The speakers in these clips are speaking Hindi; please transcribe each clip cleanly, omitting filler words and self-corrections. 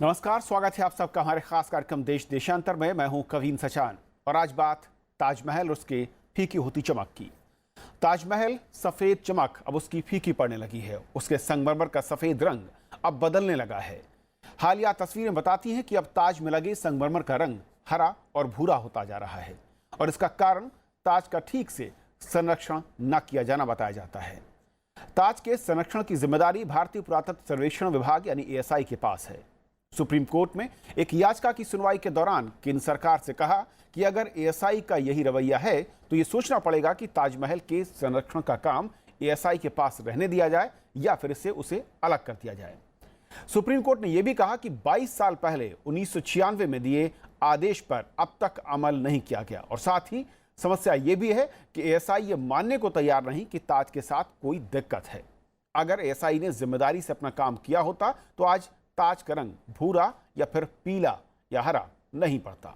नमस्कार, स्वागत है आप सबका हमारे खास कार्यक्रम देश देशांतर में। मैं हूं कवीन सचान और आज बात ताजमहल और उसके फीकी होती चमक की। ताजमहल सफेद चमक अब उसकी फीकी पड़ने लगी है। उसके संगमरमर का सफेद रंग अब बदलने लगा है। हालिया तस्वीरें बताती हैं कि अब ताज में लगे संगमरमर का रंग हरा और भूरा होता जा रहा है और इसका कारण ताज का ठीक से संरक्षण न किया जाना बताया जाता है। ताज के संरक्षण की जिम्मेदारी भारतीय पुरातत्व सर्वेक्षण विभाग यानी ASI के पास है। सुप्रीम कोर्ट में एक याचिका की सुनवाई के दौरान केंद्र सरकार से कहा कि अगर ASI का यही रवैया है तो ये सोचना पड़ेगा कि ताजमहल के संरक्षण का काम ASI के पास रहने दिया जाए या फिर इससे उसे अलग कर दिया जाए। सुप्रीम कोर्ट ने यह भी कहा कि 22 साल पहले 1996 में दिए आदेश पर अब तक अमल नहीं किया गया और साथ ही समस्या ये भी है कि ASI ये मानने को तैयार नहीं कि ताज के साथ कोई दिक्कत है। अगर ASI ने जिम्मेदारी से अपना काम किया होता तो आज ताज का रंग भूरा या फिर पीला या हरा नहीं पड़ता।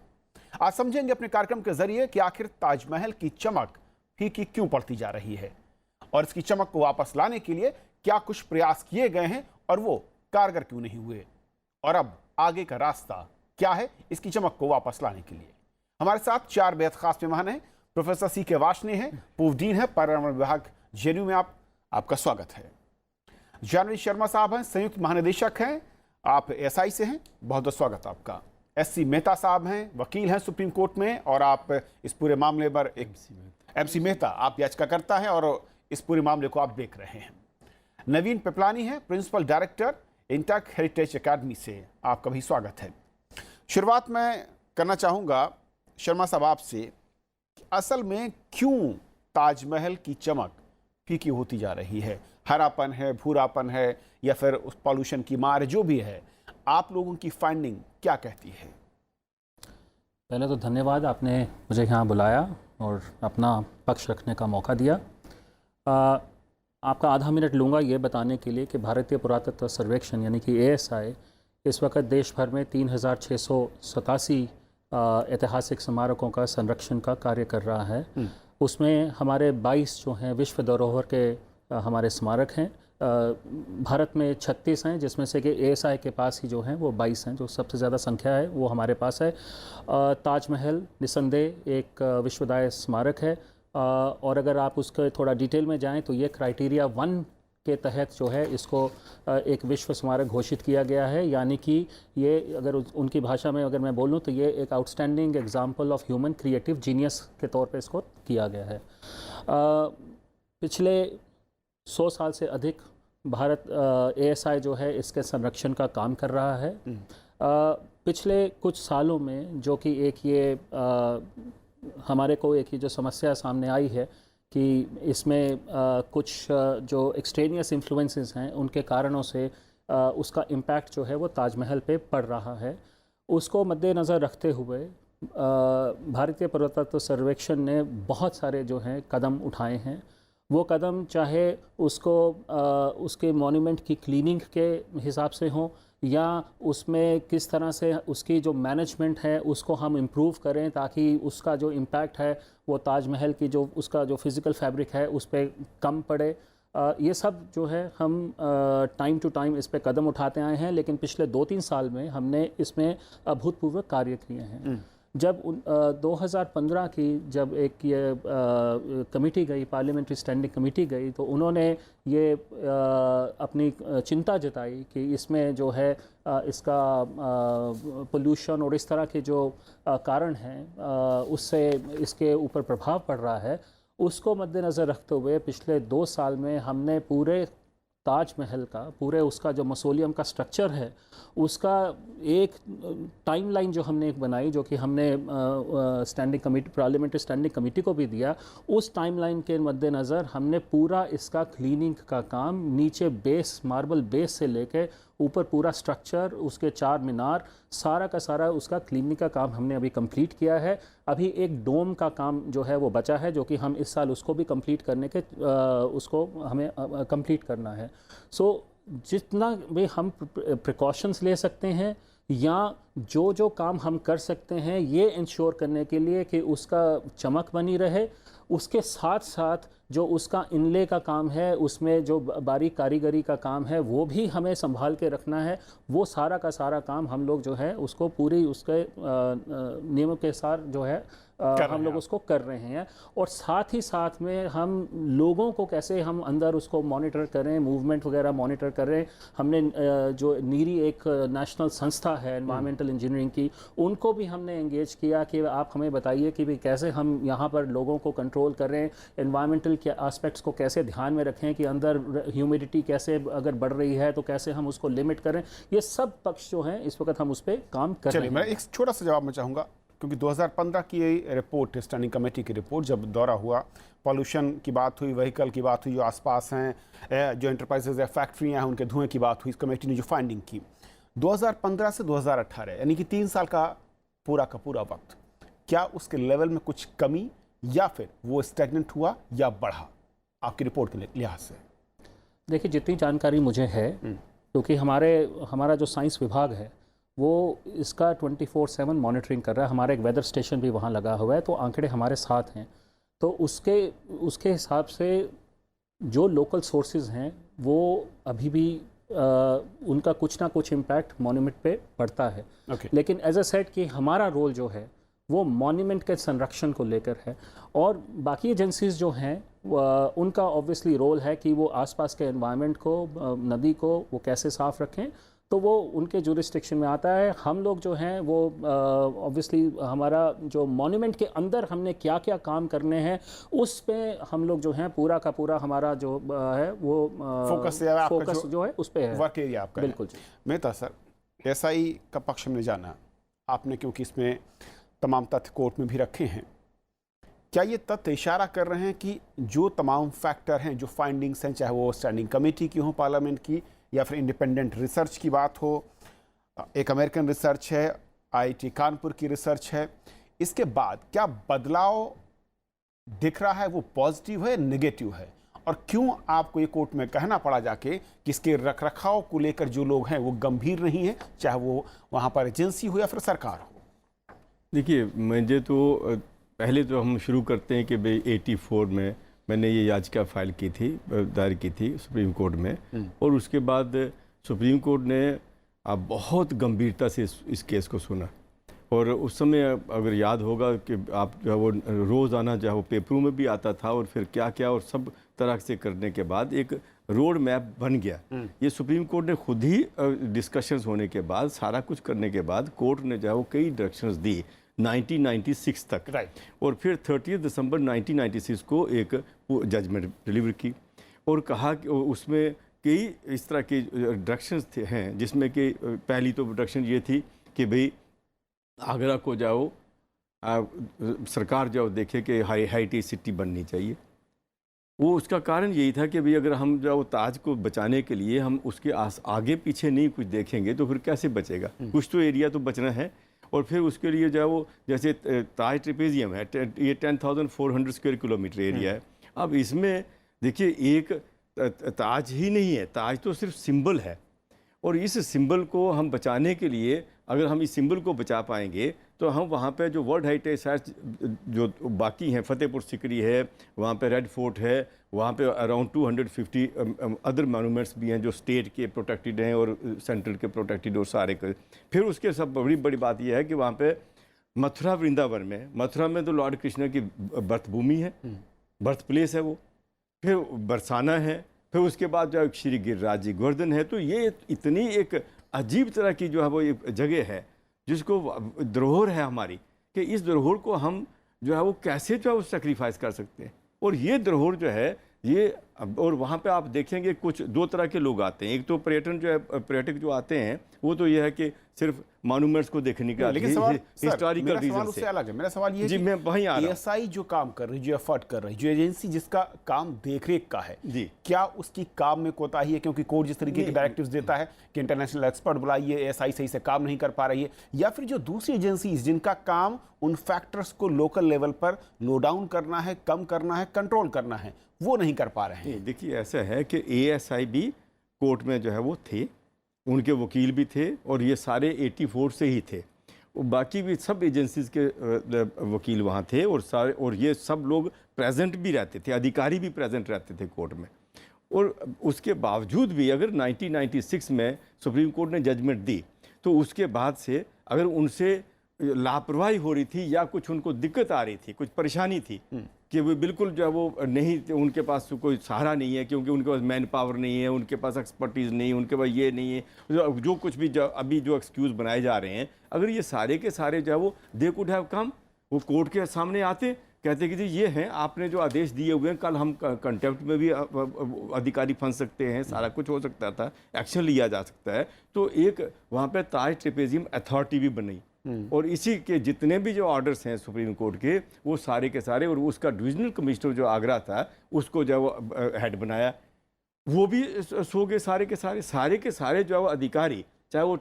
आज समझेंगे अपने कार्यक्रम के जरिए कि आखिर ताजमहल की चमक फीकी क्यों पड़ती जा रही है और इसकी चमक को वापस लाने के लिए क्या कुछ प्रयास किए गए हैं और वो कारगर क्यों नहीं हुए, और अब आगे का रास्ता क्या है इसकी चमक को वापस लाने के लिए। हमारे साथ 4 बेहद खास मेहमान हैं। प्रोफेसर CK वार्ष्णेय हैं, पूर्व डीन है पर्यावरण विभाग JNU में। आपका स्वागत है। जानवी शर्मा साहब हैं, संयुक्त महानिदेशक हैं, आप SI से हैं, बहुत बहुत स्वागत आपका। SC मेहता साहब हैं, वकील हैं सुप्रीम कोर्ट में और आप इस पूरे मामले पर MC मेहता आप याचिकाकर्ता हैं और इस पूरे मामले को आप देख रहे हैं। नवीन पिपलानी हैं, principal director INTACH heritage academy से, आपका भी स्वागत है। शुरुआत मैं करना चाहूँगा शर्मा साहब आपसे, असल में क्यों ताजमहल की चमक फीकी होती जा रही है? हरापन है, भूरापन है या फिर उस पॉल्यूशन की मार, जो भी है, आप लोगों की फाइंडिंग क्या कहती है? पहले तो धन्यवाद, आपने मुझे यहाँ बुलाया और अपना पक्ष रखने का मौका दिया। आपका आधा मिनट लूँगा ये बताने के लिए कि भारतीय पुरातत्व सर्वेक्षण यानी कि ASI इस वक्त देश भर में 3687 ऐतिहासिक स्मारकों का संरक्षण का कार्य कर रहा है। उसमें हमारे 22 जो हैं विश्व धरोहर के हमारे स्मारक हैं। भारत में 36 हैं, जिसमें से कि ASI के पास ही जो हैं वो 22 हैं, जो सबसे ज़्यादा संख्या है वो हमारे पास है। ताजमहल निसंदेह एक विश्वदाय स्मारक है और अगर आप उसके थोड़ा डिटेल में जाएं तो ये क्राइटेरिया 1 के तहत जो है इसको एक विश्व स्मारक घोषित किया गया है। यानी कि ये अगर उनकी भाषा में अगर मैं बोलूँ तो ये एक outstanding example of human creative genius के तौर पे इसको किया गया है। पिछले 100 साल से अधिक भारत ASI जो है इसके संरक्षण का काम कर रहा है। पिछले कुछ सालों में जो कि एक ये हमारे को एक ही जो समस्या सामने आई है कि इसमें कुछ जो एक्सट्रेनियस इन्फ्लुएंसेस हैं उनके कारणों से उसका इम्पैक्ट जो है वो ताजमहल पे पड़ रहा है। उसको मद्देनज़र रखते हुए भारतीय पुरातत्व सर्वेक्षण ने बहुत सारे जो हैं कदम उठाए हैं। वो कदम चाहे उसको उसके मॉन्यूमेंट की क्लीनिंग के हिसाब से हो या उसमें किस तरह से उसकी जो मैनेजमेंट है उसको हम इम्प्रूव करें ताकि उसका जो इम्पैक्ट है वो ताजमहल की जो उसका जो फिज़िकल फैब्रिक है उस पर कम पड़े। ये सब जो है हम टाइम टू टाइम इस पर कदम उठाते आए हैं, लेकिन पिछले 2-3 साल में हमने इसमें अभूतपूर्व कार्य किए हैं। जब 2015 की जब एक ये कमेटी गई, पार्लियामेंट्री स्टैंडिंग कमेटी गई, तो उन्होंने ये अपनी चिंता जताई कि इसमें जो है इसका पोल्यूशन और इस तरह के जो कारण हैं उससे इसके ऊपर प्रभाव पड़ रहा है। उसको मद्देनज़र रखते हुए पिछले 2 साल में हमने पूरे ताजमहल का, पूरे उसका जो मौसोलियम का स्ट्रक्चर है उसका एक टाइमलाइन जो हमने एक बनाई, जो कि हमने standing committee, parliamentary standing committee को भी दिया। उस टाइमलाइन के मद्देनज़र हमने पूरा इसका क्लीनिंग का काम नीचे बेस, मार्बल बेस से लेके ऊपर पूरा स्ट्रक्चर, उसके 4 मीनार, सारा का सारा उसका क्लीनिंग का काम हमने अभी कंप्लीट किया है। अभी एक डोम का काम जो है वो बचा है, जो कि हम इस साल उसको भी कंप्लीट करने के उसको हमें कंप्लीट करना है। सो जितना भी हम प्रिकॉशंस ले सकते हैं या जो काम हम कर सकते हैं ये इंश्योर करने के लिए कि उसका चमक बनी रहे, उसके साथ साथ जो उसका इनले का काम है, उसमें जो बारीक कारीगरी का काम है, वो भी हमें संभाल के रखना है। वो सारा का सारा काम हम लोग जो है उसको पूरी उसके नियमों के साथ जो है हम लोग उसको कर रहे हैं। और साथ ही साथ में हम लोगों को कैसे हम अंदर उसको मॉनिटर करें, मूवमेंट वगैरह मॉनिटर करें। हमने जो नीरी एक नेशनल संस्था है एनवायरमेंटल इंजीनियरिंग की, उनको भी हमने एंगेज किया कि आप हमें बताइए कि भाई कैसे हम यहाँ पर लोगों को कंट्रोल करें, एनवायरमेंटल के एस्पेक्ट्स को कैसे ध्यान में रखें कि अंदर ह्यूमिडिटी कैसे अगर बढ़ रही है तो कैसे हम उसको लिमिट करें। ये सब पक्ष जो हैं इस वक्त हम उस पर काम कर रहे हैं। मैं एक छोटा सा जवाब मैं चाहूँगा, क्योंकि 2015 की रिपोर्ट, स्टैंडिंग कमेटी की रिपोर्ट, जब दौरा हुआ, पॉल्यूशन की बात हुई, व्हीकल की बात हुई जो आसपास हैं, जो एंटरप्राइजेज है, फैक्ट्रियाँ हैं, उनके धुएं की बात हुई, इस कमेटी ने जो फाइंडिंग की 2015 से 2018 यानी कि 3 साल का पूरा वक्त, क्या उसके लेवल में कुछ कमी या फिर वो स्टैग्नेंट हुआ या बढ़ा आपकी रिपोर्ट के लिहाज से? देखिए, जितनी जानकारी मुझे है, क्योंकि हमारा जो साइंस विभाग है वो इसका 24/7 मॉनिटरिंग कर रहा है। हमारा एक वेदर स्टेशन भी वहाँ लगा हुआ है, तो आंकड़े हमारे साथ हैं। तो उसके हिसाब से जो लोकल सोर्सेज हैं वो अभी भी उनका कुछ ना कुछ इम्पैक्ट मॉन्यूमेंट पे पड़ता है। लेकिन एज अ सेट कि हमारा रोल जो है वो मॉन्यूमेंट के संरक्षण को लेकर है, और बाकी एजेंसीज जो हैं उनका ऑब्वियसली रोल है कि वो आसपास के एनवायरनमेंट को, नदी को वो कैसे साफ़ रखें, तो वो उनके जुरिस्डिक्शन में आता है। हम लोग जो हैं वो ऑब्वियसली हमारा जो मॉन्यूमेंट के अंदर हमने क्या क्या काम करने हैं उस पे हम लोग जो हैं पूरा का पूरा हमारा जो है वो फोकस जो है उस पे है, वर्क एरिया आपका। बिल्कुल जी। मेहता सर, एसआई का पक्ष हमने जाना आपने, क्योंकि इसमें तमाम तथ्य कोर्ट में भी रखे हैं, क्या ये तथ्य इशारा कर रहे हैं कि जो तमाम फैक्टर हैं, जो फाइंडिंग्स हैं, चाहे वो स्टैंडिंग कमेटी की हो, पार्लियामेंट की, या फिर इंडिपेंडेंट रिसर्च की बात हो, एक अमेरिकन रिसर्च है, आईआईटी कानपुर की रिसर्च है, इसके बाद क्या बदलाव दिख रहा है, वो पॉजिटिव है, नेगेटिव है? और क्यों आपको ये कोर्ट में कहना पड़ा जाके कि इसके रखरखाव को लेकर जो लोग हैं वो गंभीर नहीं है, चाहे वो वहाँ पर एजेंसी हो या फिर सरकार हो? देखिए, मुझे तो पहले तो हम शुरू करते हैं कि भाई 84 में मैंने ये याचिका फाइल की थी, दायर की थी सुप्रीम कोर्ट में, और उसके बाद सुप्रीम कोर्ट ने बहुत गंभीरता से इस केस को सुना। और उस समय अगर याद होगा कि आप जो है वो रोज़ाना जो है वो पेपरों में भी आता था, और फिर क्या क्या और सब तरह से करने के बाद एक रोड मैप बन गया। ये सुप्रीम कोर्ट ने खुद ही डिस्कशंस होने के बाद, सारा कुछ करने के बाद कोर्ट ने जो है वो कई डायरेक्शंस दी 1996 तक, और फिर 30 दिसंबर 1996 को एक जजमेंट डिलीवर की, और कहा कि उसमें कई इस तरह के डायरेक्शंस हैं, जिसमें कि पहली तो डायरेक्शन ये थी कि भाई आगरा को जाओ, सरकार जाओ देखे कि हाईटी सिटी बननी चाहिए। वो उसका कारण यही था कि भाई अगर हम जो ताज को बचाने के लिए हम उसके आगे पीछे नहीं कुछ देखेंगे तो फिर कैसे बचेगा, कुछ तो एरिया तो बचना है। और फिर उसके लिए जो है वो जैसे ताज ट्रेपेजियम है, ये 10,400 स्क्वायर किलोमीटर एरिया है। अब इसमें देखिए एक ताज ही नहीं है, ताज तो सिर्फ सिंबल है, और इस सिंबल को हम बचाने के लिए अगर हम इस सिंबल को बचा पाएंगे तो हम वहाँ पे जो वर्ल्ड हेरिटेज साइट्स जो बाकी हैं, फतेहपुर सिकरी है, वहाँ पे रेड फोर्ट है, वहाँ पे अराउंड 250 अदर मोनूमेंट्स भी हैं जो स्टेट के प्रोटेक्टेड हैं और सेंट्रल के प्रोटेक्टेड, और सारे के। फिर उसके सब बड़ी बात यह है कि वहाँ पे मथुरा वृंदावन में, मथुरा में तो लॉर्ड कृष्ण की बर्थ भूमि है, बर्थ प्लेस है वो। फिर बरसाना है, फिर उसके बाद जो श्री गिरिराज जी गोवर्धन है। तो ये इतनी एक अजीब तरह की जो है वो एक जगह है जिसको धरोहर है हमारी, कि इस धरोहर को हम जो है वो कैसे जो है वो सेक्रीफाइस कर सकते हैं। और ये धरोहर जो है ये, और वहाँ पे आप देखेंगे कुछ दो तरह के लोग आते हैं। एक तो पर्यटन जो है, पर्यटक जो आते हैं वो तो ये है कि सिर्फ मॉन्यूमेंट्स को देखने का, हिस्टोरिकल रीजन से अलग है। मेरा सवाल ये जी, मैं वहीं आ रहा हूं। एएसआई जो काम कर रही, जो एफर्ट कर रही, जो एजेंसी जिसका काम देखरेख का है जी, क्या उसकी काम में कोताही है? क्योंकि कोर्ट जिस तरीके के डायरेक्टिव्स देता है कि इंटरनेशनल एक्सपर्ट बुलाइए, एएसआई सही से काम नहीं कर पा रही है, या फिर जो दूसरी एजेंसीज जिनका काम उन फैक्टर्स को लोकल लेवल पर नो डाउन करना है, कम करना है, कंट्रोल करना है, वो नहीं कर पा रहे हैं? देखिए, ऐसा है कि एएसआई भी कोर्ट में जो है वो थे, उनके वकील भी थे, और ये सारे 84 से ही थे। बाकी भी सब एजेंसीज के वकील वहाँ थे और सारे, और ये सब लोग प्रेजेंट भी रहते थे, अधिकारी भी प्रेजेंट रहते थे कोर्ट में। और उसके बावजूद भी अगर 1996 में सुप्रीम कोर्ट ने जजमेंट दी तो उसके बाद से अगर उनसे लापरवाही हो रही थी या कुछ उनको दिक्कत आ रही थी, कुछ परेशानी थी कि वो बिल्कुल जो है वो नहीं, उनके पास कोई सहारा नहीं है, क्योंकि उनके पास मैन पावर नहीं है, उनके पास एक्सपर्टीज़ नहीं है, उनके पास ये नहीं है, जो कुछ भी अभी जो एक्सक्यूज़ बनाए जा रहे हैं, अगर ये सारे के सारे जो है वो दे कुड हैव कम, वो कोर्ट के सामने आते, कहते कि जी ये हैं, आपने जो आदेश दिए हुए हैं, कल हम कंटेम्प्ट में भी अधिकारी फंस सकते हैं, सारा कुछ हो सकता था, एक्शन लिया जा सकता है। तो एक वहाँ पे ताज ट्रेपेजियम अथॉरिटी भी बनी और इसी के जितने भी जो ऑर्डर्स हैं सुप्रीम कोर्ट के, वो सारे के सारे, और उसका डिविजनल कमिश्नर जो आगरा था उसको जो वो हेड बनाया, वो भी सो गए सारे के सारे जो है वो अधिकारी, चाहे वो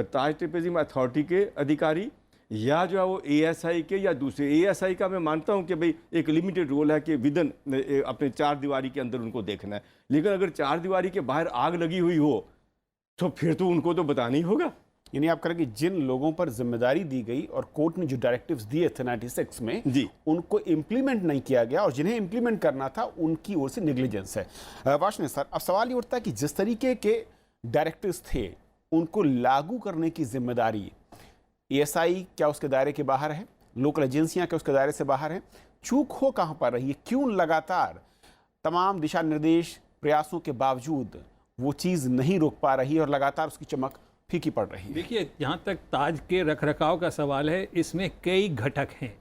ताज ट्रेपेजियम अथॉरिटी के अधिकारी या जो है वो ASI के या दूसरे। ASI का मैं मानता हूं कि भाई एक लिमिटेड रोल है कि विदन अपने 4 दीवारी के अंदर उनको देखना है, लेकिन अगर 4 दीवारी के बाहर आग लगी हुई हो तो फिर तो उनको तो बताना ही होगा। यानी आप करें कि जिन लोगों पर जिम्मेदारी दी गई और कोर्ट ने जो डायरेक्टिव्स दिए थे 96 में जी, उनको इम्प्लीमेंट नहीं किया गया और जिन्हें इम्प्लीमेंट करना था उनकी ओर से नेग्लिजेंस है। वाशने सर, अब सवाल ये उठता है कि जिस तरीके के डायरेक्टिव्स थे उनको लागू करने की जिम्मेदारी ASI क्या उसके दायरे के बाहर है, लोकल एजेंसियां क्या उसके दायरे से बाहर हैं? चूक हो कहां पर रही है? क्यों लगातार तमाम दिशा निर्देश प्रयासों के बावजूद वो चीज़ नहीं रोक पा रही और लगातार उसकी चमक फीकी पड़ रही है? देखिए, जहाँ तक ताज के रखरखाव का सवाल है, इसमें कई घटक हैं।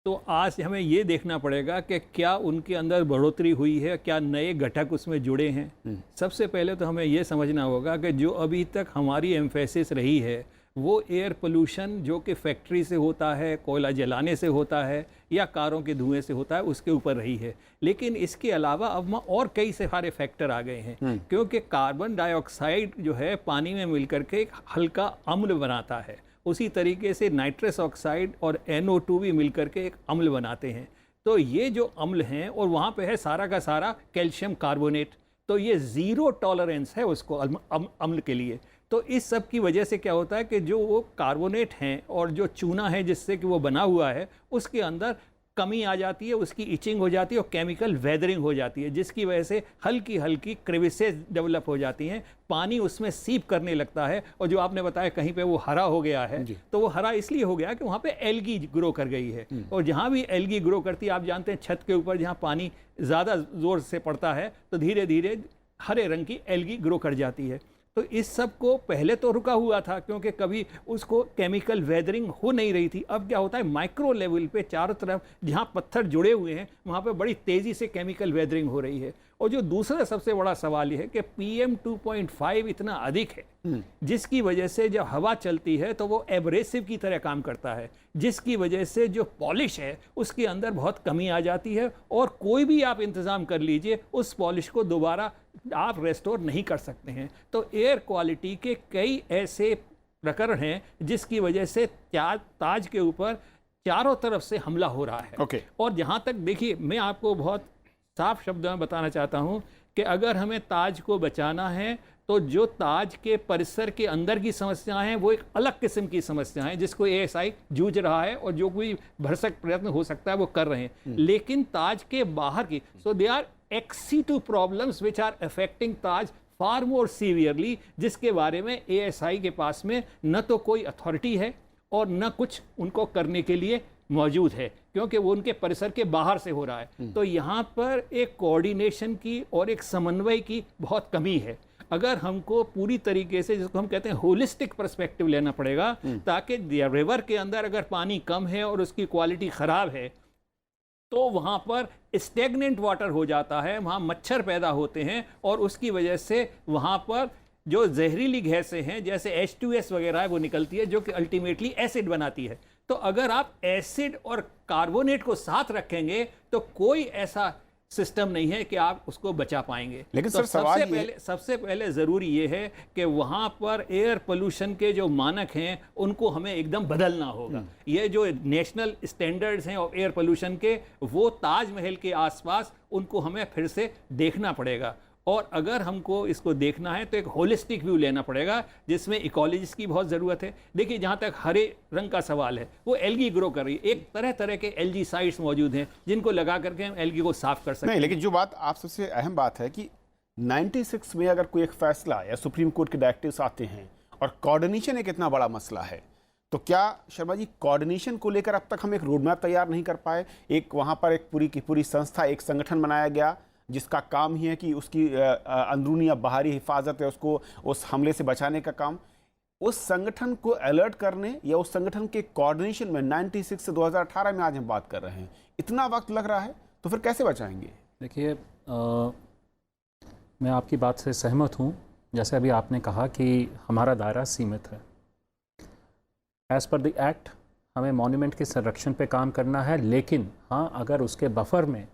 तो आज हमें ये देखना पड़ेगा कि क्या उनके अंदर बढ़ोतरी हुई है, क्या नए घटक उसमें जुड़े हैं। सबसे पहले तो हमें ये समझना होगा कि जो अभी तक हमारी एम्फेसिस रही है वो एयर पोल्यूशन जो कि फैक्ट्री से होता है, कोयला जलाने से होता है या कारों के धुएं से होता है, उसके ऊपर रही है। लेकिन इसके अलावा अब और कई सारे फैक्टर आ गए हैं, क्योंकि कार्बन डाइऑक्साइड जो है पानी में मिलकर के एक हल्का अम्ल बनाता है, उसी तरीके से नाइट्रस ऑक्साइड और NO2 भी मिलकर के एक अम्ल बनाते हैं। तो ये जो अम्ल हैं, और वहाँ पे है सारा का सारा कैल्शियम कार्बोनेट, तो ये ज़ीरो टॉलरेंस है उसको अम्ल के लिए। तो इस सब की वजह से क्या होता है कि जो वो कार्बोनेट हैं और जो चूना है जिससे कि वो बना हुआ है, उसके अंदर कमी आ जाती है, उसकी इचिंग हो जाती है और केमिकल वेदरिंग हो जाती है, जिसकी वजह से हल्की हल्की क्रेविसेस डेवलप हो जाती हैं, पानी उसमें सीप करने लगता है। और जो आपने बताया कहीं पे वो हरा हो गया है, तो वो हरा इसलिए हो गया कि वहाँ पे एल्गी ग्रो कर गई है। और जहाँ भी एल्गी ग्रो करती है, आप जानते हैं छत के ऊपर जहाँ पानी ज़्यादा ज़ोर से पड़ता है तो धीरे धीरे हरे रंग की एल्गी ग्रो कर जाती है। तो इस सब को पहले तो रुका हुआ था क्योंकि कभी उसको केमिकल वेदरिंग हो नहीं रही थी। अब क्या होता है, माइक्रो लेवल पे चारों तरफ जहाँ पत्थर जुड़े हुए हैं वहाँ पे बड़ी तेज़ी से केमिकल वेदरिंग हो रही है। और जो दूसरा सबसे बड़ा सवाल ये है कि PM 2.5 इतना अधिक है, जिसकी वजह से जब हवा चलती है तो वो एब्रेसिव की तरह काम करता है, जिसकी वजह से जो पॉलिश है उसके अंदर बहुत कमी आ जाती है और कोई भी आप इंतज़ाम कर लीजिए उस पॉलिश को दोबारा आप रेस्टोर नहीं कर सकते हैं। तो एयर क्वालिटी के कई ऐसे प्रकरण हैं जिसकी वजह से ताज के ऊपर चारों तरफ से हमला हो रहा है। और जहाँ तक देखिए, मैं आपको बहुत साफ शब्दों में बताना चाहता हूँ कि अगर हमें ताज को बचाना है तो जो ताज के परिसर के अंदर की समस्याएं हैं वो एक अलग किस्म की समस्या है जिसको ASI जूझ रहा है और जो कोई भरसक प्रयत्न हो सकता है वो कर रहे हैं। लेकिन ताज के बाहर की, so they are ex-situ problems which are affecting Taj far more severely, जिसके बारे में ASI के पास में न तो कोई अथॉरिटी है और न कुछ उनको करने के लिए मौजूद है, क्योंकि वो उनके परिसर के बाहर से हो रहा है। तो यहाँ पर एक कोऑर्डिनेशन की और एक समन्वय की बहुत कमी है। अगर हमको पूरी तरीके से, जिसको हम कहते हैं होलिस्टिक पर्सपेक्टिव लेना पड़ेगा, ताकि रिवर के अंदर अगर पानी कम है और उसकी क्वालिटी ख़राब है तो वहाँ पर स्टेगनेंट वाटर हो जाता है, वहाँ मच्छर पैदा होते हैं और उसकी वजह से वहाँ पर जो जहरीली गैसें हैं जैसे H2S वगैरह है वो निकलती है, जो कि अल्टीमेटली एसिड बनाती है। तो अगर आप एसिड और कार्बोनेट को साथ रखेंगे तो कोई ऐसा सिस्टम नहीं है कि आप उसको बचा पाएंगे। लेकिन तो सर सबसे पहले ज़रूरी ये है कि वहाँ पर एयर पोल्यूशन के जो मानक हैं उनको हमें एकदम बदलना होगा। ये जो नेशनल स्टैंडर्ड्स हैं और एयर पोल्यूशन के, वो ताजमहल के आसपास उनको हमें फिर से देखना पड़ेगा। और अगर हमको इसको देखना है तो एक होलिस्टिक व्यू लेना पड़ेगा, जिसमें इकोलॉजिस्ट की बहुत ज़रूरत है। देखिए, जहाँ तक हरे रंग का सवाल है, वो एल्गी ग्रो कर रही है। एक तरह तरह के एल्गी साइट्स मौजूद हैं जिनको लगा करके हम एल्गी को साफ कर सकते नहीं, हैं। लेकिन जो बात आप सबसे अहम बात है कि 96 में अगर कोई एक फैसला या सुप्रीम कोर्ट के डायरेक्टिव्स आते हैं और कोऑर्डिनेशन एक इतना बड़ा मसला है, तो क्या शर्मा जी कोऑर्डिनेशन को लेकर अब तक हम एक रोड मैप तैयार नहीं कर पाए? एक वहां पर एक पूरी की पूरी संस्था, एक संगठन बनाया गया जिसका काम ही है कि उसकी अंदरूनी या बाहरी हिफाजत है, उसको उस हमले से बचाने का काम। उस संगठन को अलर्ट करने या उस संगठन के कोऑर्डिनेशन में 96 से 2018 में आज हम बात कर रहे हैं, इतना वक्त लग रहा है, तो फिर कैसे बचाएंगे? देखिए, मैं आपकी बात से सहमत हूँ। जैसे अभी आपने कहा कि हमारा दायरा सीमित है। एज़ पर द एक्ट हमें मॉन्यूमेंट के संरक्षण पे काम करना है, लेकिन हाँ, अगर उसके बफर में,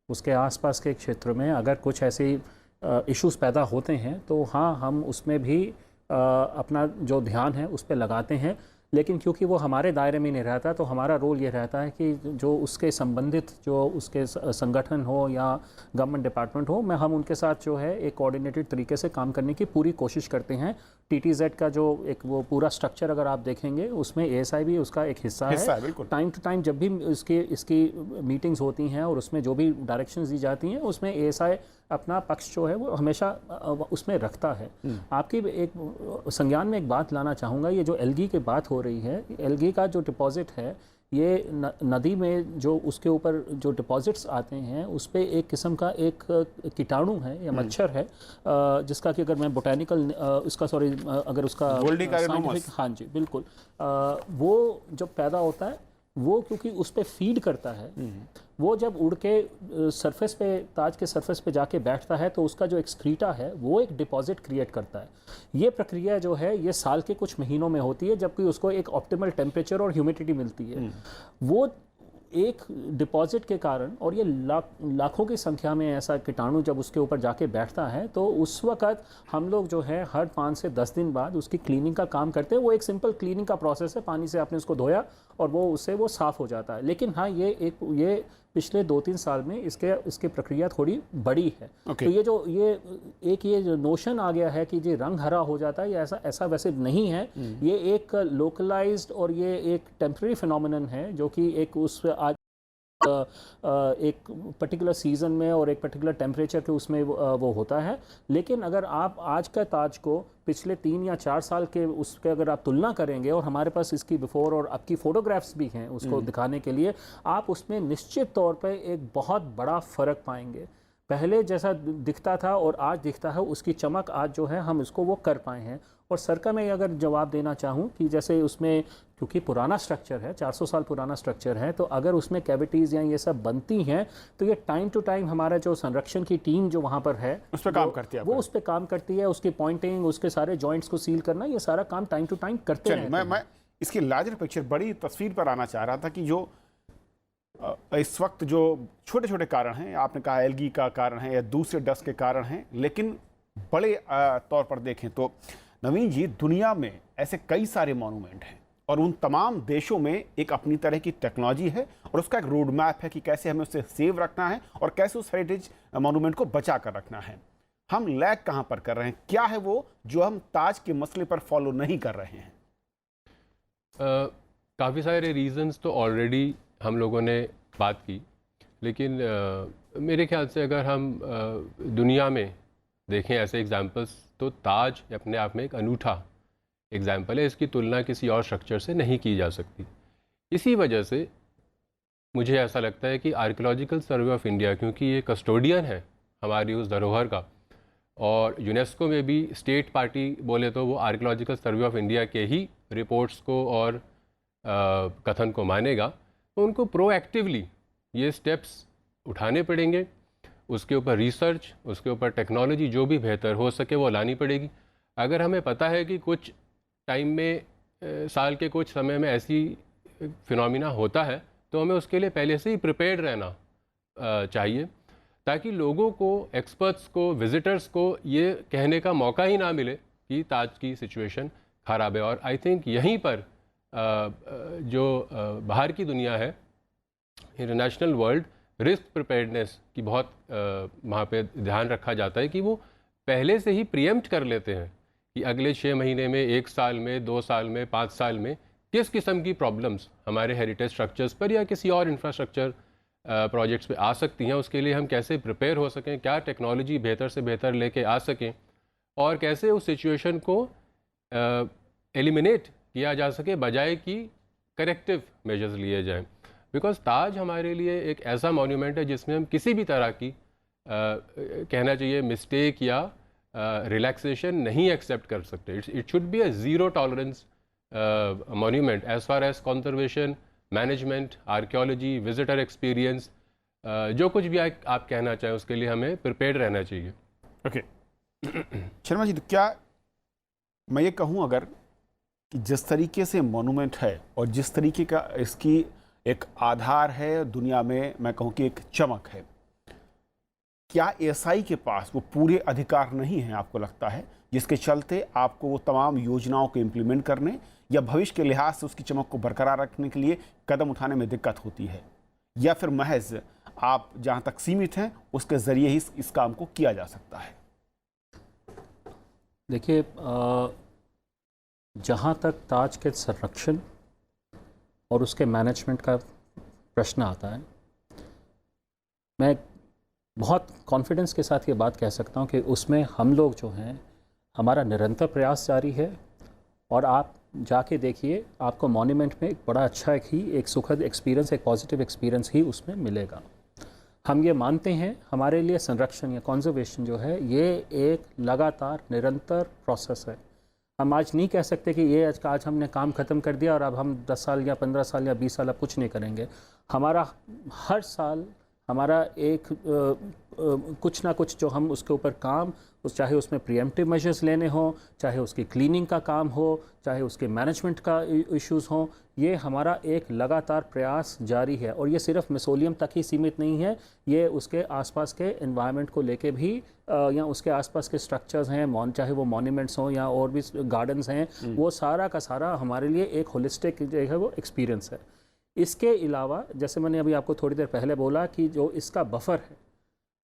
उसके आसपास के क्षेत्र में अगर कुछ ऐसे इश्यूज़ पैदा होते हैं तो हाँ, हम उसमें भी अपना जो ध्यान है उस पर लगाते हैं। लेकिन क्योंकि वो हमारे दायरे में नहीं रहता, तो हमारा रोल ये रहता है कि जो उसके संबंधित जो उसके संगठन हो या गवर्नमेंट डिपार्टमेंट हो, हम उनके साथ जो है एक कोऑर्डिनेटेड तरीके से काम करने की पूरी कोशिश करते हैं। TTZ का जो एक वो पूरा स्ट्रक्चर अगर आप देखेंगे, उसमें ASI भी उसका एक हिस्सा है। बिल्कुल। टाइम टू टाइम जब भी इसकी मीटिंग्स होती हैं और उसमें जो भी डायरेक्शंस दी जाती हैं, उसमें ASI अपना पक्ष जो है वो हमेशा उसमें रखता है। आपकी एक संज्ञान में एक बात लाना चाहूँगा, ये जो एल्गी की बात हो रही है, एल्गी का जो डिपॉजिट है, ये नदी में जो उसके ऊपर जो डिपॉजिट्स आते हैं, उस पे एक किस्म का एक कीटाणु है या मच्छर है, जिसका कि अगर मैं बोटैनिकल अगर उसका Goldicarinomys। हाँ जी, बिल्कुल। वो जब पैदा होता है, वो क्योंकि उस पे फीड करता है, वो जब उड़ के सरफेस पे, ताज के सरफेस पे जाके बैठता है, तो उसका जो एक्सक्रीटा है वो एक डिपॉजिट क्रिएट करता है। ये प्रक्रिया जो है ये साल के कुछ महीनों में होती है, जबकि उसको एक ऑप्टिमल टेम्परेचर और ह्यूमिडिटी मिलती है। वो एक डिपॉजिट के कारण, और ये लाखों की संख्या में ऐसा कीटाणु जब उसके ऊपर जाके बैठता है, तो उस वक्त हम लोग जो है हर 5 से 10 दिन बाद उसकी क्लीनिंग का काम करते हैं। वो एक सिंपल क्लीनिंग का प्रोसेस है, पानी से आपने उसको धोया और वो साफ़ हो जाता है। लेकिन हाँ, ये पिछले 2-3 साल में इसके प्रक्रिया थोड़ी बड़ी है। तो ये जो नोशन आ गया है कि ये रंग हरा हो जाता है, ये ऐसा वैसे नहीं है। ये एक लोकलाइज्ड और ये एक टेम्पररी फिनोमिनन है, जो कि एक पर्टिकुलर सीज़न में और एक पर्टिकुलर टेम्परेचर के उसमें वो होता है। लेकिन अगर आप आज का ताज को पिछले 3 या 4 साल के उसके अगर आप तुलना करेंगे, और हमारे पास इसकी बिफोर और अब की फ़ोटोग्राफ्स भी हैं उसको दिखाने के लिए, आप उसमें निश्चित तौर पे एक बहुत बड़ा फ़र्क पाएंगे। पहले जैसा दिखता था और आज दिखता है, उसकी चमक आज जो है हम इसको वो कर पाए हैं। और सर का मैं अगर जवाब देना चाहूँ कि जैसे उसमें, क्योंकि पुराना स्ट्रक्चर है, 400 साल पुराना स्ट्रक्चर है, तो अगर उसमें कैविटीज़ या ये सब बनती हैं, तो ये टाइम टू टाइम हमारा जो संरक्षण की टीम जो वहाँ पर है उस पर काम करती है, वो उस पर काम करती है। उसकी पॉइंटिंग, उसके सारे जॉइंट्स को सील करना, ये सारा काम टाइम टू टाइम करते हैं। मैं इसकी लार्जर पिक्चर, बड़ी तस्वीर पर आना चाह रहा था कि जो इस वक्त जो छोटे छोटे कारण हैं, आपने कहा एल्गी का कारण है या दूसरे डस्ट के कारण हैं, लेकिन बड़े तौर पर देखें तो नवीन जी, दुनिया में ऐसे कई सारे मॉन्यूमेंट हैं और उन तमाम देशों में एक अपनी तरह की टेक्नोलॉजी है और उसका एक रोड मैप है कि कैसे हमें उसे सेव रखना है और कैसे उस हेरिटेज मॉन्यूमेंट को बचा कर रखना है। हम लैग कहाँ पर कर रहे हैं? क्या है वो जो हम ताज के मसले पर फॉलो नहीं कर रहे हैं? काफ़ी सारे रीजंस तो ऑलरेडी हम लोगों ने बात की, लेकिन मेरे ख्याल से अगर हम दुनिया में देखें ऐसे एग्जांपल्स, तो ताज अपने आप में एक अनूठा एग्जाम्पल है। इसकी तुलना किसी और स्ट्रक्चर से नहीं की जा सकती। इसी वजह से मुझे ऐसा लगता है कि आर्कियोलॉजिकल सर्वे ऑफ इंडिया, क्योंकि ये कस्टोडियन है हमारी उस धरोहर का, और यूनेस्को में भी स्टेट पार्टी बोले तो वो आर्कियोलॉजिकल सर्वे ऑफ इंडिया के ही रिपोर्ट्स को और कथन को मानेगा, तो उनको प्रोएक्टिवली ये स्टेप्स उठाने पड़ेंगे। उसके ऊपर रिसर्च, उसके ऊपर टेक्नोलॉजी जो भी बेहतर हो सके वो लानी पड़ेगी। अगर हमें पता है कि कुछ टाइम में, साल के कुछ समय में ऐसी फिनोमिना होता है, तो हमें उसके लिए पहले से ही प्रिपेयर्ड रहना चाहिए, ताकि लोगों को, एक्सपर्ट्स को, विजिटर्स को ये कहने का मौका ही ना मिले कि ताज की सिचुएशन ख़राब है। और आई थिंक यहीं पर जो बाहर की दुनिया है, इंटरनेशनल वर्ल्ड, रिस्क प्रिपेयर्डनेस की बहुत वहाँ पे ध्यान रखा जाता है कि वो पहले से ही प्रीएम्प्ट कर लेते हैं कि अगले 6 महीने में, 1 साल में, 2 साल में, 5 साल में किस किस्म की प्रॉब्लम्स हमारे हेरिटेज स्ट्रक्चर्स पर या किसी और इंफ्रास्ट्रक्चर प्रोजेक्ट्स पे आ सकती हैं, उसके लिए हम कैसे प्रिपेयर हो सकें, क्या टेक्नोलॉजी बेहतर से बेहतर लेके आ सकें और कैसे उस सिचुएशन को एलिमिनेट किया जा सके बजाय कि करेक्टिव मेजर्स लिए जाएं। बिकॉज ताज हमारे लिए एक ऐसा मॉन्यूमेंट है जिसमें हम किसी भी तरह की कहना चाहिए मिस्टेक या रिलैक्सेशन नहीं एक्सेप्ट कर सकते। It should be a zero tolerance monument as far as conservation, management, archaeology, visitor experience, जो कुछ भी आप कहना चाहें उसके लिए हमें प्रिपेयर्ड रहना चाहिए। ओके शर्मा जी, तो क्या मैं ये कहूँ अगर कि जिस तरीके से मॉन्यूमेंट है और जिस तरीके का इसकी एक आधार है दुनिया में, मैं कहूँ कि एक चमक है, क्या एएसआई के पास वो पूरे अधिकार नहीं हैं आपको लगता है, जिसके चलते आपको वो तमाम योजनाओं को इम्प्लीमेंट करने या भविष्य के लिहाज से उसकी चमक को बरकरार रखने के लिए कदम उठाने में दिक्कत होती है, या फिर महज आप जहाँ तक सीमित हैं उसके ज़रिए ही इस काम को किया जा सकता है? देखिए, जहाँ तक ताज के संरक्षण और उसके मैनेजमेंट का प्रश्न आता है, मैं बहुत कॉन्फिडेंस के साथ ये बात कह सकता हूँ कि उसमें हम लोग जो हैं, हमारा निरंतर प्रयास जारी है। और आप जाके देखिए, आपको मॉन्यूमेंट में एक बड़ा अच्छा एक सुखद एक्सपीरियंस, एक पॉजिटिव एक्सपीरियंस ही उसमें मिलेगा। हम ये मानते हैं हमारे लिए संरक्षण या कंजर्वेशन जो है ये एक लगातार निरंतर प्रोसेस है। हम आज नहीं कह सकते कि ये आज हमने काम ख़त्म कर दिया और अब हम 10 साल या 15 साल या 20 साल अब कुछ नहीं करेंगे। हमारा हर साल हमारा एक कुछ ना कुछ जो हम उसके ऊपर काम, चाहे उसमें प्रीएम्प्टिव मेजर्स लेने हों, चाहे उसकी क्लीनिंग का काम हो, चाहे उसके मैनेजमेंट का इश्यूज़ हों, ये हमारा एक लगातार प्रयास जारी है। और ये सिर्फ मिसोलियम तक ही सीमित नहीं है, ये उसके आसपास के एनवायरनमेंट को लेके भी या उसके आसपास के स्ट्रक्चर्स हैं, चाहे वो मॉन्यूमेंट्स हों या और भी गार्डन्स हैं, वो सारा का सारा हमारे लिए एक होलिस्टिक जो है वो एक्सपीरियंस है। इसके अलावा जैसे मैंने अभी आपको थोड़ी देर पहले बोला कि जो इसका बफ़र है,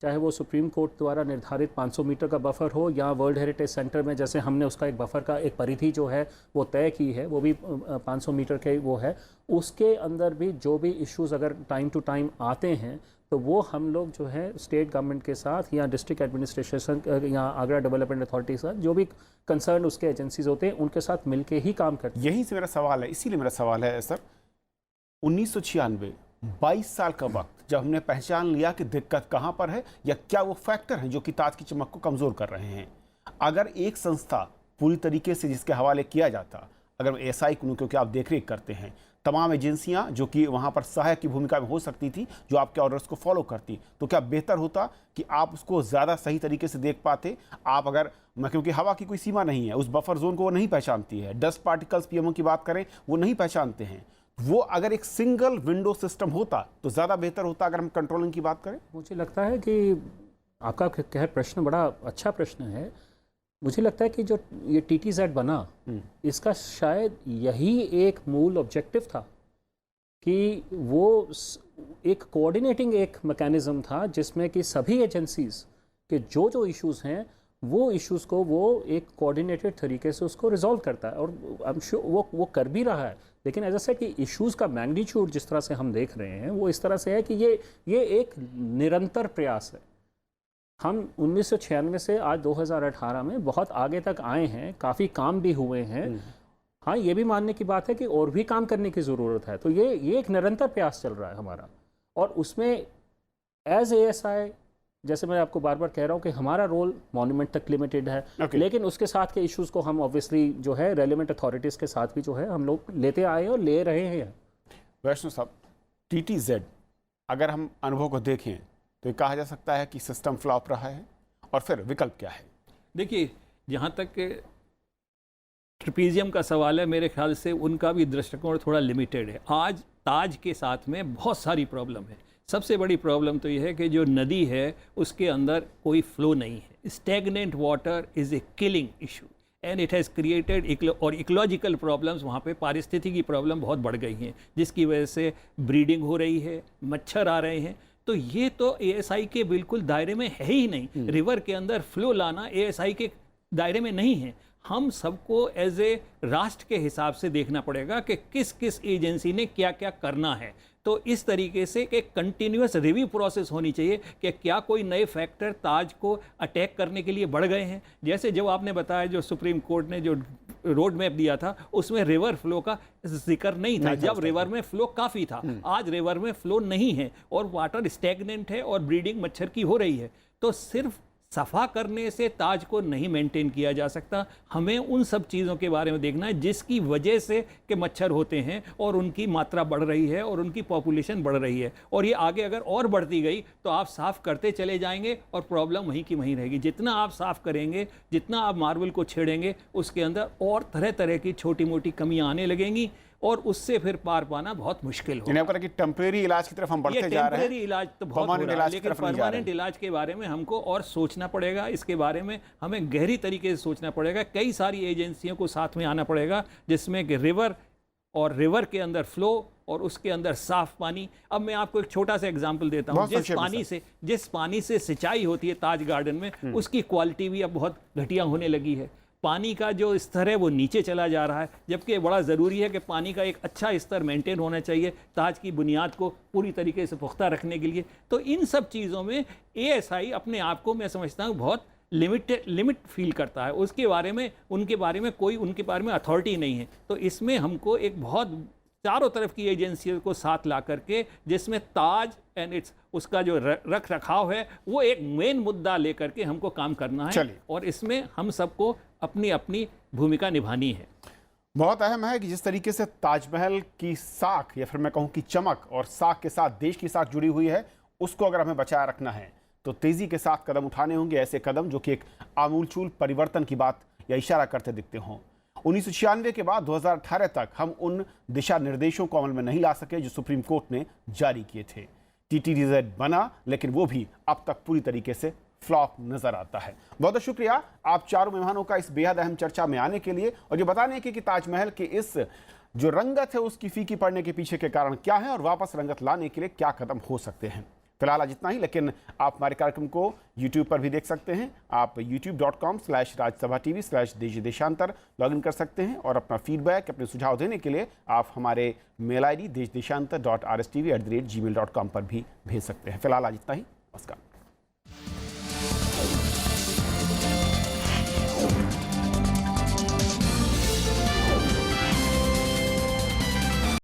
चाहे वो सुप्रीम कोर्ट द्वारा निर्धारित 500 मीटर का बफ़र हो या वर्ल्ड हेरिटेज सेंटर में जैसे हमने उसका एक बफ़र का एक परिधि जो है वो तय की है, वो भी 500 मीटर के वो है, उसके अंदर भी जो भी इश्यूज़ अगर टाइम टू टाइम आते हैं तो वो हम लोग जो है स्टेट गवर्नमेंट के साथ या डिस्ट्रिक्ट एडमिनिस्ट्रेशन या आगरा डेवलपमेंट अथॉरिटी के साथ जो भी कंसर्न उसके एजेंसीज होते हैं उनके साथ मिल के ही काम करते हैं। यहीं से मेरा सवाल है, इसीलिए मेरा सवाल है सर, 1996 22 साल का वक्त जब हमने पहचान लिया कि दिक्कत कहां पर है या क्या वो फैक्टर हैं जो कि ताज की चमक को कमज़ोर कर रहे हैं, अगर एक संस्था पूरी तरीके से जिसके हवाले किया जाता, अगर एएसआई क्योंकि आप देखरेख करते हैं, तमाम एजेंसियां जो कि वहां पर सहायक की भूमिका में हो सकती थी, जो आपके ऑर्डर्स को फॉलो करती, तो क्या बेहतर होता कि आप उसको ज़्यादा सही तरीके से देख पाते? आप अगर क्योंकि हवा की कोई सीमा नहीं है, उस बफर जोन को वो नहीं पहचानती है, डस्ट पार्टिकल्स पीएमओ की बात करें वो नहीं पहचानते हैं, वो अगर एक सिंगल विंडो सिस्टम होता तो ज़्यादा बेहतर होता अगर हम कंट्रोलिंग की बात करें। मुझे लगता है कि आपका कह प्रश्न बड़ा अच्छा प्रश्न है। मुझे लगता है कि जो ये TTZ बना, इसका शायद यही एक मूल ऑब्जेक्टिव था कि वो एक कोऑर्डिनेटिंग एक मैकेनिज्म था जिसमें कि सभी एजेंसीज़ के जो इश्यूज़ हैं वो इश्यूज़ को वो एक कोऑर्डिनेटेड तरीके से उसको रिजॉल्व करता है, और आई एम श्योर वो कर भी रहा है। लेकिन ऐसा है कि इश्यूज़ का मैग्नीट्यूड जिस तरह से हम देख रहे हैं वो इस तरह से है कि ये एक निरंतर प्रयास है। हम 1996 से आज 2018 में बहुत आगे तक आए हैं, काफ़ी काम भी हुए हैं। हाँ, ये भी मानने की बात है कि और भी काम करने की ज़रूरत है। तो ये एक निरंतर प्रयास चल रहा है हमारा, और उसमें एज ASI जैसे मैं आपको बार बार कह रहा हूँ कि हमारा रोल मॉन्यूमेंट तक लिमिटेड है, लेकिन उसके साथ के इश्यूज़ को हम ऑब्वियसली जो है रेलिवेंट अथॉरिटीज़ के साथ भी जो है हम लोग लेते आए और ले रहे हैं। वैष्णव साहब, TTZ अगर हम अनुभव को देखें तो ये कहा जा सकता है कि सिस्टम फ्लॉप रहा है, और फिर विकल्प क्या है? देखिए, जहाँ तक ट्रपीजियम का सवाल है, मेरे ख्याल से उनका भी दृष्टिकोण थोड़ा लिमिटेड है। आज ताज के साथ में बहुत सारी प्रॉब्लम है। सबसे बड़ी प्रॉब्लम तो यह है कि जो नदी है उसके अंदर कोई फ्लो नहीं है। Stagnant water is a killing issue and it has created और इकोलॉजिकल प्रॉब्लम्स, वहाँ पे पारिस्थितिकी की प्रॉब्लम बहुत बढ़ गई हैं, जिसकी वजह से ब्रीडिंग हो रही है, मच्छर आ रहे हैं। तो ये तो एएसआई के बिल्कुल दायरे में है ही नहीं। रिवर के अंदर फ्लो लाना एएसआई के दायरे में नहीं है। हम सबको एज ए राष्ट्र के हिसाब से देखना पड़ेगा कि किस किस एजेंसी ने क्या क्या करना है। तो इस तरीके से एक कंटिन्यूअस रिव्यू प्रोसेस होनी चाहिए कि क्या कोई नए फैक्टर ताज को अटैक करने के लिए बढ़ गए हैं। जैसे जो आपने बताया, जो सुप्रीम कोर्ट ने जो रोड मैप दिया था उसमें रिवर फ्लो का जिक्र नहीं था, जब रिवर में फ्लो काफ़ी था। आज रिवर में फ्लो नहीं है और वाटर स्टैग्नेंट है और ब्रीडिंग मच्छर की हो रही है। तो सिर्फ सफा करने से ताज को नहीं मेंटेन किया जा सकता। हमें उन सब चीज़ों के बारे में देखना है जिसकी वजह से कि मच्छर होते हैं और उनकी मात्रा बढ़ रही है और उनकी पॉपुलेशन बढ़ रही है, और ये आगे अगर और बढ़ती गई तो आप साफ़ करते चले जाएंगे और प्रॉब्लम वहीं की वहीं रहेगी। जितना आप साफ़ करेंगे, जितना आप मार्बल को छेड़ेंगे, उसके अंदर और तरह तरह की छोटी मोटी कमियां आने लगेंगी और उससे फिर पार पाना बहुत मुश्किल होगा। कि टेम्परेरी इलाज की तरफ हम बढ़ते जा रहे हैं। टेम्परेरी इलाज तो बहुत हो रहा है, लेकिन परमानेंट इलाज के बारे में हमको और सोचना पड़ेगा। इसके बारे में हमें गहरी तरीके से सोचना पड़ेगा। कई सारी एजेंसियों को साथ में आना पड़ेगा, जिसमें कि रिवर और रिवर के अंदर फ्लो और उसके अंदर साफ पानी। अब मैं आपको एक छोटा सा एग्जांपल देता हूँ। जिस पानी से सिंचाई होती है ताज गार्डन में, उसकी क्वालिटी भी अब बहुत घटिया होने लगी है। पानी का जो स्तर है वो नीचे चला जा रहा है, जबकि बड़ा ज़रूरी है कि पानी का एक अच्छा स्तर मेंटेन होना चाहिए ताज की बुनियाद को पूरी तरीके से पुख्ता रखने के लिए। तो इन सब चीज़ों में एएसआई अपने आप को, मैं समझता हूँ, बहुत लिमिट फील करता है। उनके बारे में कोई उनके बारे में अथॉरिटी नहीं है। तो इसमें हमको एक बहुत चारों तरफ की एजेंसियों को साथ ला करके, जिसमें ताज एंड उसका जो रख रखाव है वो एक मेन मुद्दा लेकर के हमको काम करना है, और इसमें हम सबको अपनी अपनी भूमिका निभानी है। बहुत अहम है कि जिस तरीके से ताजमहल की साख, या फिर मैं कहूँ कि चमक, और साख के साथ देश की साख जुड़ी हुई है, उसको अगर हमें बचाए रखना है तो तेजी के साथ कदम उठाने होंगे। ऐसे कदम जो कि एक आमूलचूल परिवर्तन की बात या इशारा करते दिखते हों। 1996 के बाद 2018 तक हम उन दिशा निर्देशों को अमल में नहीं ला सके जो सुप्रीम कोर्ट ने जारी किए थे। TTDZ बना, लेकिन वो भी अब तक पूरी तरीके से फ्लॉप नजर आता है। बहुत बहुत शुक्रिया आप चारों मेहमानों का इस बेहद अहम चर्चा में आने के लिए, और ये बताने के कि ताजमहल के इस जो रंगत है उसकी फीकी पड़ने के पीछे के कारण क्या है और वापस रंगत लाने के लिए क्या कदम हो सकते हैं। फिलहाल आज इतना ही, लेकिन आप हमारे कार्यक्रम को YouTube पर भी देख सकते हैं। आप youtube.com/rajyasabha.tv/देशी-देशांतर लॉगिन कर सकते हैं और अपना फीडबैक, अपने सुझाव देने के लिए आप हमारे मेल ID देश-देशांतर.rstv@gmail.com पर भी भेज सकते हैं। फिलहाल आज इतना ही, नमस्कार।